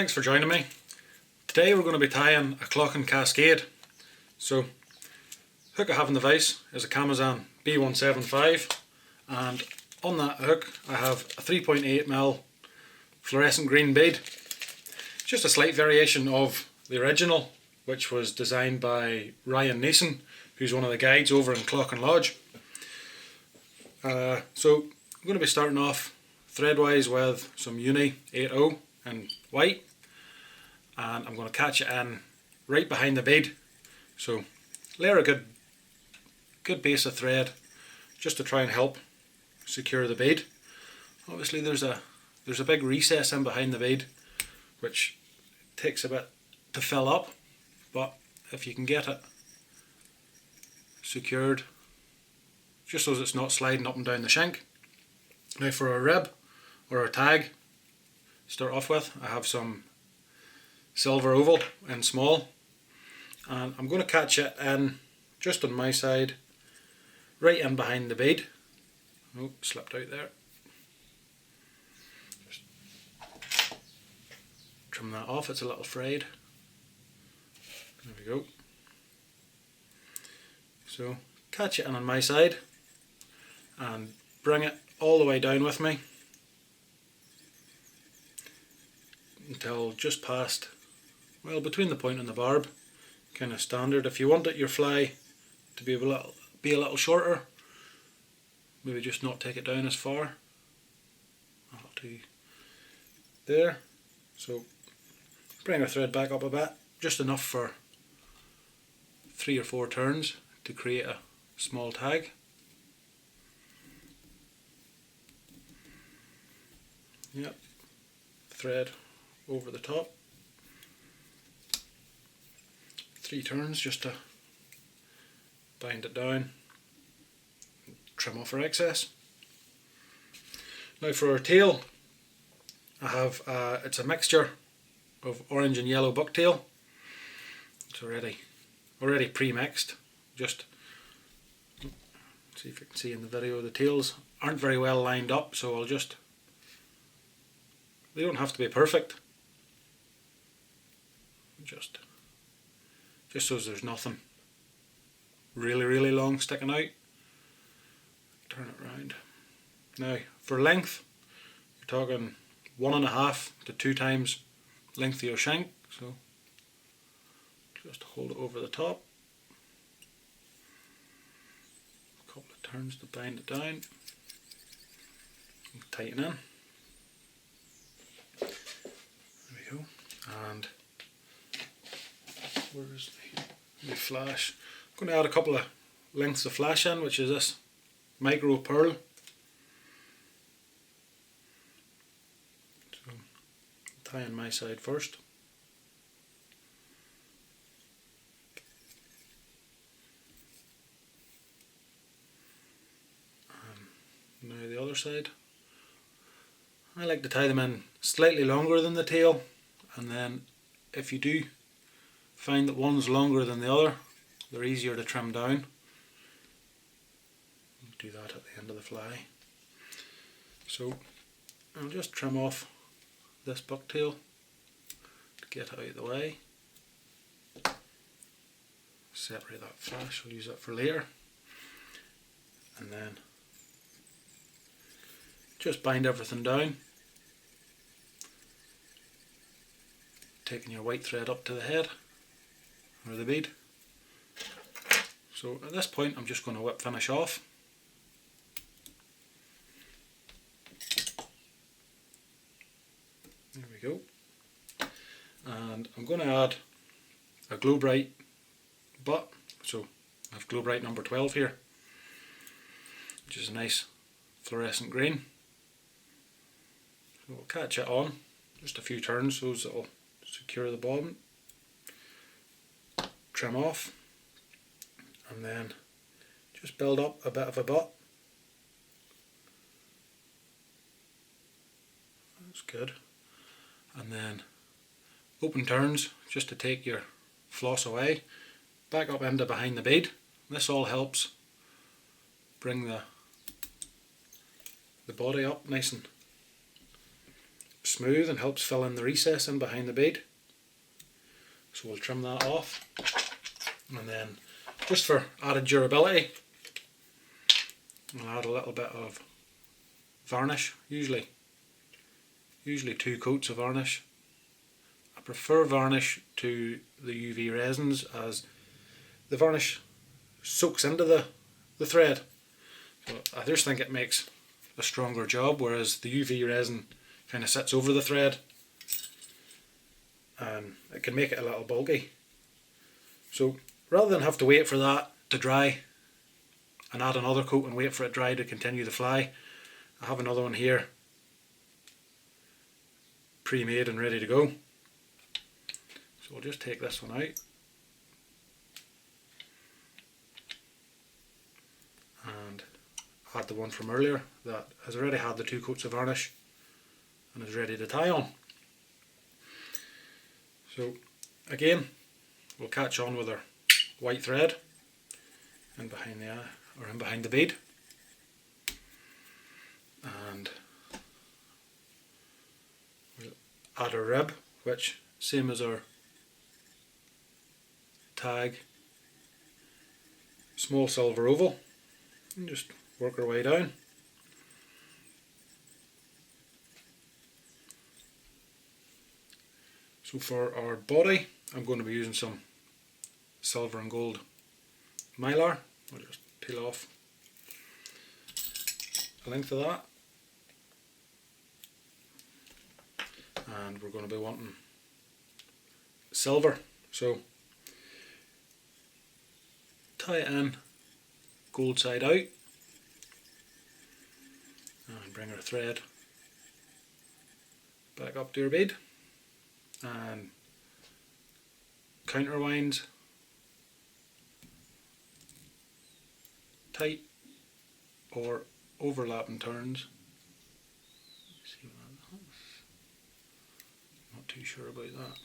Thanks for joining me. Today we're going to be tying a Cloghan Cascade. So, hook I have in the vise is a Kamasan B175, and on that hook I have a 3.8mm fluorescent green bead. It's just a slight variation of the original, which was designed by Ryan Neeson, who's one of the guides over in Cloghan Lodge. So I'm going to be starting off threadwise with some Uni 80 in white, and I'm going to catch it in right behind the bead. So layer a good base of thread just to try and help secure the bead. Obviously there's a big recess in behind the bead which takes a bit to fill up, but if you can get it secured just so that it's not sliding up and down the shank. Now for a rib or a tag, start off with, I have some silver oval in small, and I'm going to catch it in just on my side, right in behind the bead. Oh, slipped out there. Just trim that off, it's a little frayed. There we go. So catch it in on my side and bring it all the way down with me until just past, well, between the point and the barb, kind of standard. If you wanted your fly to be a little shorter, maybe just not take it down as far. I'll do there. So bring our thread back up a bit, just enough for 3 or 4 turns to create a small tag. Yep, thread over the top. 3 turns just to bind it down, trim off our excess. Now for our tail, I have it's a mixture of orange and yellow bucktail. It's already pre-mixed. Just see if you can see in the video, the tails aren't very well lined up, so they don't have to be perfect. Just so there's nothing really long sticking out. Turn it round. Now for length, you're talking 1.5 to 2 times length of your shank. So just hold it over the top. A couple of turns to bind it down. And tighten in. There we go. And where's the flash? I'm going to add a couple of lengths of flash in, which is this micro pearl. So tie on my side first. And now the other side. I like to tie them in slightly longer than the tail, and then if you do find that one's longer than the other, they're easier to trim down. Do that at the end of the fly. So I'll just trim off this bucktail to get it out of the way. Separate that flash, I'll use that for later. And then just bind everything down, taking your white thread up to the head or the bead. So at this point I'm just going to whip finish off. There we go. And I'm going to add a Glow Bright butt. So I have Glow Bright number 12 here, which is a nice fluorescent green. So we'll catch it on just a few turns so that it'll secure the bobbin. Trim off, and then just build up a bit of a butt. That's good. And then open turns just to take your floss away, back up into behind the bead. This all helps bring the body up nice and smooth and helps fill in the recess in behind the bead. So we'll trim that off, and then just for added durability I'll add a little bit of varnish, usually 2 coats of varnish. I prefer varnish to the UV resins as the varnish soaks into the thread. So I just think it makes a stronger job, whereas the UV resin kind of sits over the thread and it can make it a little bulky. So rather than have to wait for that to dry and add another coat and wait for it dry to continue the fly, I have another one here pre-made and ready to go. So we'll just take this one out and add the one from earlier that has already had the 2 coats of varnish and is ready to tie on. So again, we'll catch on with our white thread in behind the eye, or in behind the bead, and we'll add a rib, which same as our tag, small silver oval, and just work our way down. So for our body, I'm going to be using some silver and gold Mylar. I'll just peel off the length of that, and we're going to be wanting silver, so tie it in gold side out and bring our thread back up to our bead and counterwind tight or overlapping turns. See what that is. Not too sure about that.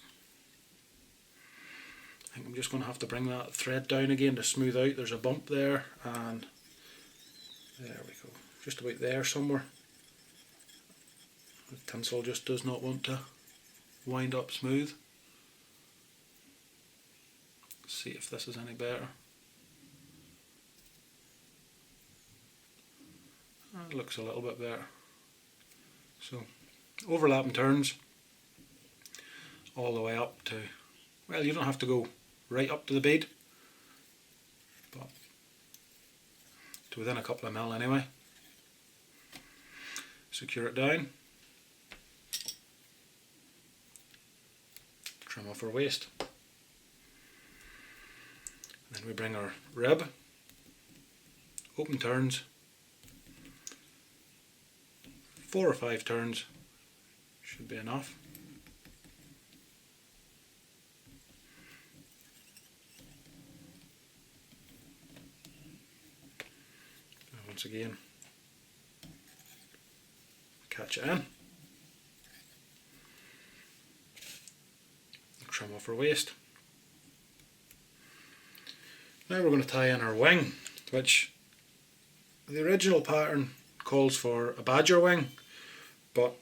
I think I'm just going to have to bring that thread down again to smooth out. There's a bump there, and there we go, just about there somewhere. The tinsel just does not want to wind up smooth. Let's see if this is any better. It looks a little bit better. So overlapping turns all the way up to, well, you don't have to go right up to the bead, but to within a couple of mil anyway. Secure it down, trim off our waist, and then we bring our rib, open turns, 4 or 5 turns should be enough. And once again, catch it in, trim off our waist. Now we're going to tie in our wing, which the original pattern calls for a badger wing, but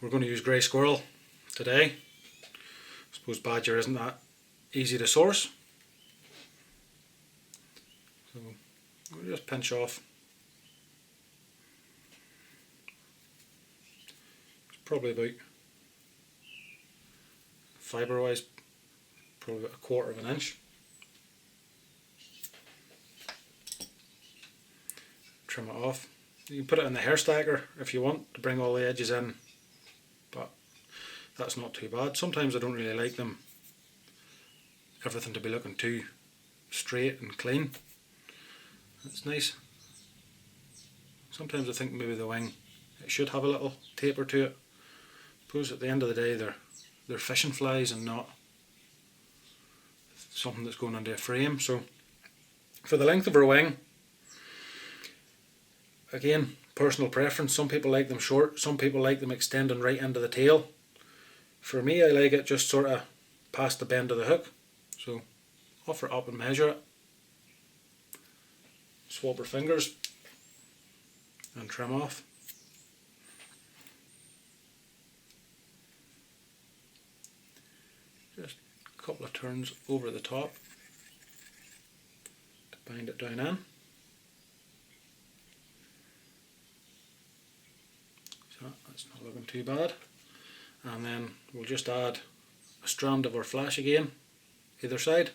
we're going to use grey squirrel today. I suppose badger isn't that easy to source, so we'll just pinch off. It's probably about, fibre wise, probably about 1/4 of an inch. Trim it off. You can put it in the hair stacker if you want to bring all the edges in, but that's not too bad. Sometimes I don't really like them, everything to be looking too straight and clean. That's nice. Sometimes I think maybe the wing, it should have a little taper to it. I suppose at the end of the day they're fishing flies and not something that's going into a frame. So for the length of our wing, again, personal preference. Some people like them short, some people like them extending right into the tail. For me, I like it just sort of past the bend of the hook. So offer it up and measure it. Swap our fingers and trim off. a couple of turns over the top to bind it down in. So that's not looking too bad. And then we'll just add a strand of our flash again, either side.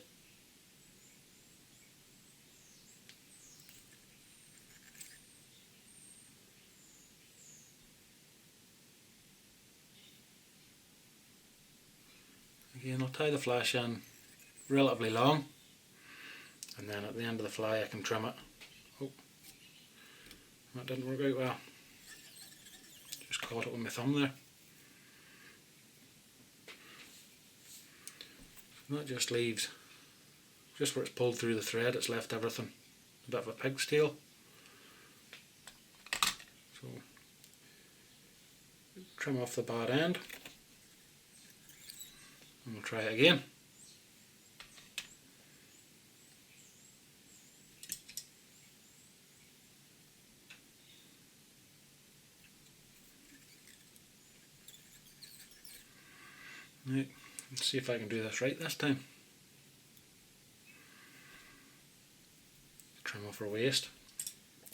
Again, I'll tie the flash in relatively long, and then at the end of the fly I can trim it. Oh, that didn't work out well. Just caught it with my thumb there. And that just leaves, just where it's pulled through the thread, it's left everything a bit of a pig's tail. So trim off the bad end. And we'll try it again. Right, let's see if I can do this right this time. Trim off our waist.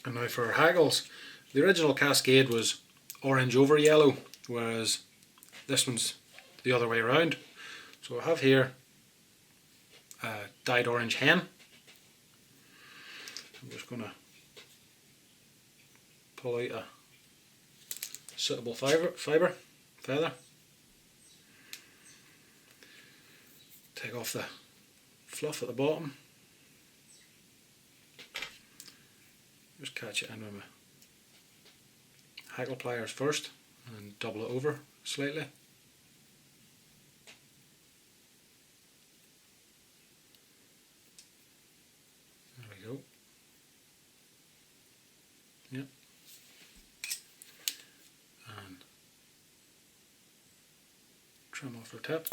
And now for our hackles. The original Cascade was orange over yellow, whereas this one's the other way around. So I have here a dyed orange hen. I'm just going to pull out a suitable feather. Take off the fluff at the bottom. Just catch it in with my hackle pliers first and double it over slightly. Go. Yep. And trim off our tip.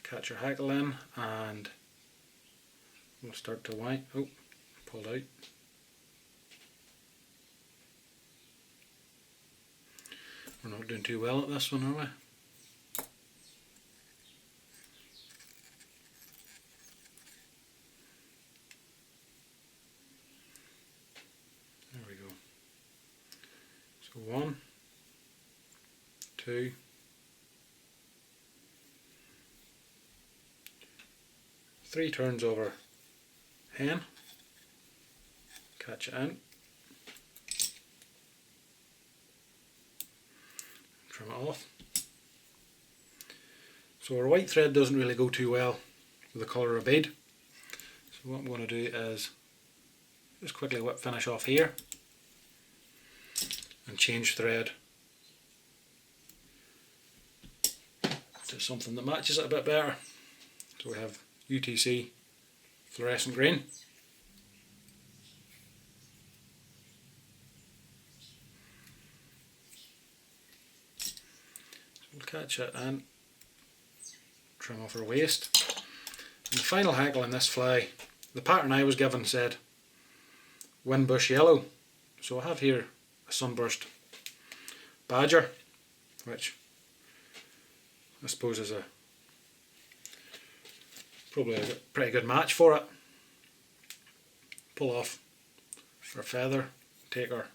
Catch your hackle in and we'll start to wind. Oh, pulled out. We're not doing too well at this one, are we? There we go. So 1, 2, 3 turns over hen, catch it in, trim it off. So our white thread doesn't really go too well with the colour of bead. So what I'm going to do is just quickly whip finish off here and change thread to something that matches it a bit better. So we have UTC fluorescent green. So we'll catch it and trim off our waist. And the final hackle in this fly, the pattern I was given said Windbush yellow. So I have here a Sunburst badger, which I suppose is probably a pretty good match for it. Pull off our feather, take our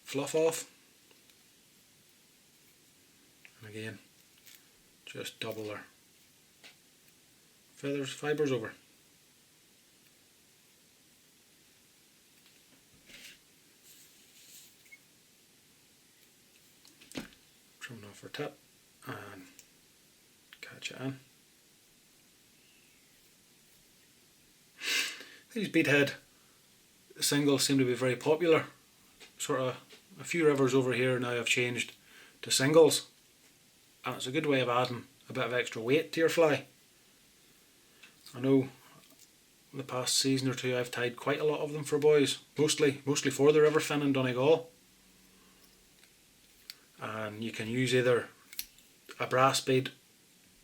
fluff off, and again just double our fibres over. Trim off our tip and catch it in. These beadhead singles seem to be very popular. Sort of a few rivers over here now have changed to singles, and it's a good way of adding a bit of extra weight to your fly. I know the past season or two I've tied quite a lot of them for boys, mostly for the river fin in Donegal. And you can use either a brass bead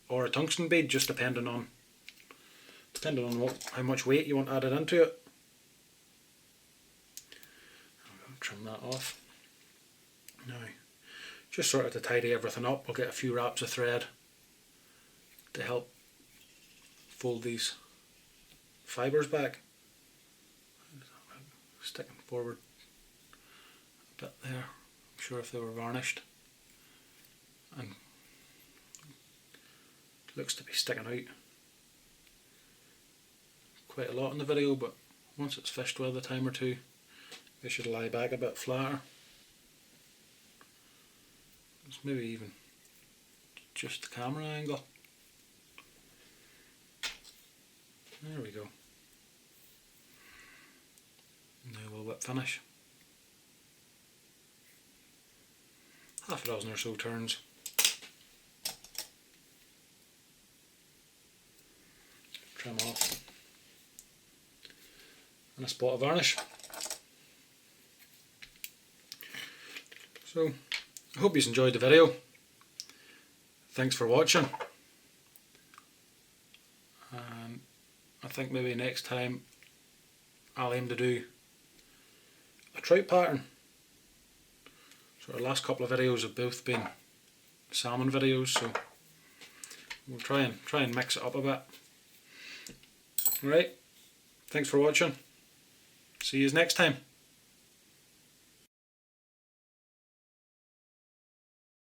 or a tungsten bead, just depending on how much weight you want added into it. I'm going to trim that off. just sort of to tidy everything up. We'll get a few wraps of thread to help fold these fibres back. Sticking forward a bit there. I'm sure if they were varnished, and looks to be sticking out quite a lot in the video, but once it's fished with a time or two, they should lie back a bit flatter. It's maybe even just the camera angle. There we go. Now we'll whip finish. Half a dozen or so turns. Trim off. And a spot of varnish. So, I hope you enjoyed the video. Thanks for watching. And I think maybe next time I'll aim to do a trout pattern. So our last couple of videos have both been salmon videos, so we'll try and mix it up a bit. Alright, thanks for watching. See you next time.